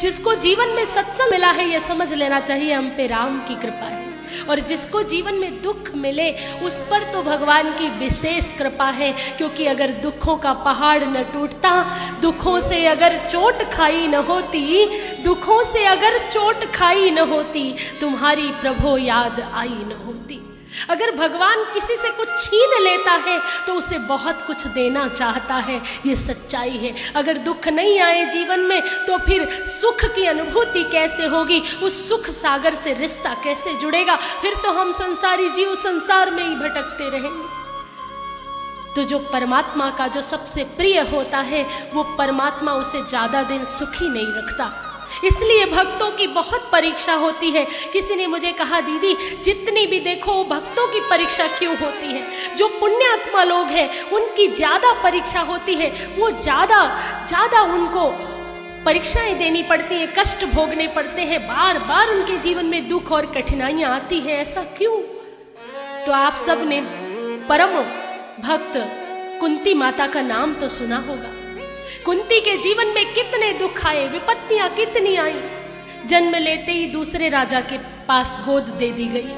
जिसको जीवन में सत्संग मिला है, यह समझ लेना चाहिए हम पे राम की कृपा है। और जिसको जीवन में दुख मिले उस पर तो भगवान की विशेष कृपा है, क्योंकि अगर दुखों का पहाड़ न टूटता, दुखों से अगर चोट खाई न होती, दुखों से अगर चोट खाई न होती, तुम्हारी प्रभु याद आई न होती। अगर भगवान किसी से कुछ छीन लेता है तो उसे बहुत कुछ देना चाहता है, ये सच्चाई है। अगर दुख नहीं आए जीवन में तो फिर सुख की अनुभूति कैसे होगी, उस सुख सागर से रिश्ता कैसे जुड़ेगा, फिर तो हम संसारी जीव संसार में ही भटकते रहेंगे। तो जो परमात्मा का जो सबसे प्रिय होता है वो परमात्मा उसे ज़्यादा दिन सुखी नहीं रखता। इसलिए भक्तों की बहुत परीक्षा होती है। किसी ने मुझे कहा, दीदी जितनी भी देखो भक्तों की परीक्षा क्यों होती है? जो पुण्यात्मा लोग हैं उनकी ज़्यादा परीक्षा होती है, वो ज़्यादा उनको परीक्षाएं देनी पड़ती हैं, कष्ट भोगने पड़ते हैं, बार बार उनके जीवन में दुख और कठिनाइयाँ आती हैं। ऐसा क्यों? तो आप सब ने परम भक्त कुंती माता का नाम तो सुना होगा। कुंती के जीवन में कितने दुख आए, विपत्तियां कितनी आई। जन्म लेते ही दूसरे राजा के पास गोद दे दी गई।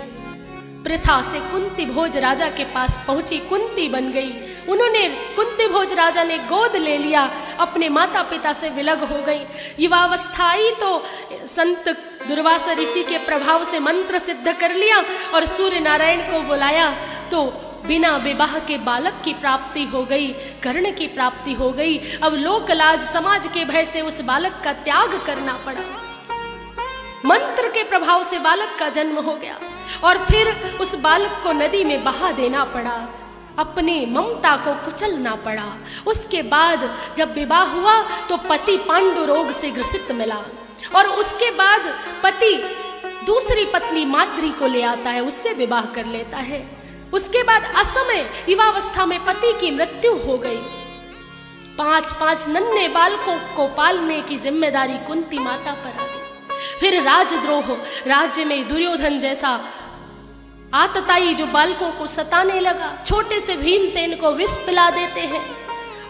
प्रथा से कुंती भोज राजा के पास पहुंची, कुंती बन गई। कुंती भोज राजा ने गोद ले लिया, अपने माता पिता से विलग हो गई। युवावस्था आई तो संत दुर्वासा ऋषि के प्रभाव से मंत्र सिद्ध कर लिया और सूर्य नारायण को बुलाया तो बिना विवाह के बालक की प्राप्ति हो गई, कर्ण की प्राप्ति हो गई। अब लोक लाज समाज के भय से उस बालक का त्याग करना पड़ा। मंत्र के प्रभाव से बालक का जन्म हो गया और फिर उस बालक को नदी में बहा देना पड़ा, अपनी ममता को कुचलना पड़ा। उसके बाद जब विवाह हुआ तो पति पांडु रोग से ग्रसित मिला और उसके बाद पति दूसरी पत्नी माद्री को ले आता है, उससे विवाह कर लेता है। उसके बाद असमय युवावस्था में पति की मृत्यु हो गई। 5 नन्हे बालकों को पालने की जिम्मेदारी कुंती माता पर आ गई। फिर राजद्रोह, राज्य में दुर्योधन जैसा आतताई जो बालकों को सताने लगा, छोटे से भीमसेन को विष पिला देते हैं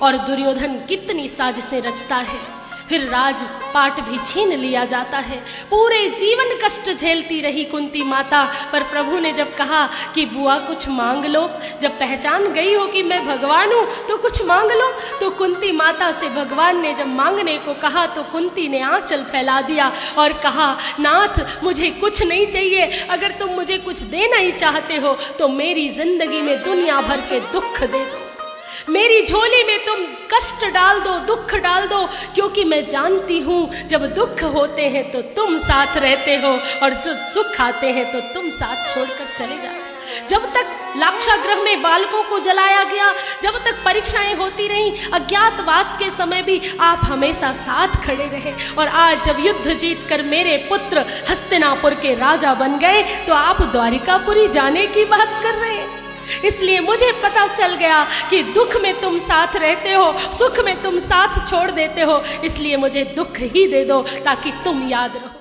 और दुर्योधन कितनी साजिशें रचता है। फिर राजपाट भी छीन लिया जाता है। पूरे जीवन कष्ट झेलती रही कुंती माता, पर प्रभु ने जब कहा कि बुआ कुछ मांग लो, जब पहचान गई हो कि मैं भगवान हूँ तो कुछ मांग लो, तो कुंती माता से भगवान ने जब मांगने को कहा तो कुंती ने आंचल फैला दिया और कहा, नाथ मुझे कुछ नहीं चाहिए, अगर तुम मुझे कुछ देना ही चाहते हो तो मेरी जिंदगी में दुनिया भर के दुख दे दो, मेरी झोली में तुम कष्ट डाल दो, दुख डाल दो, क्योंकि मैं जानती हूँ जब दुख होते हैं तो तुम साथ रहते हो और जब सुख आते हैं तो तुम साथ छोड़कर चले जाते हो। जब तक लाक्षागृह में बालकों को जलाया गया, जब तक परीक्षाएं होती रहीं, अज्ञातवास के समय भी आप हमेशा साथ खड़े रहे। और आज जब युद्ध जीत कर मेरे पुत्र हस्तिनापुर के राजा बन गए तो आप द्वारिकापुरी जाने की बात कर रहे हैं। इसलिए मुझे पता चल गया कि दुख में तुम साथ रहते हो, सुख में तुम साथ छोड़ देते हो, इसलिए मुझे दुख ही दे दो ताकि तुम याद रहो।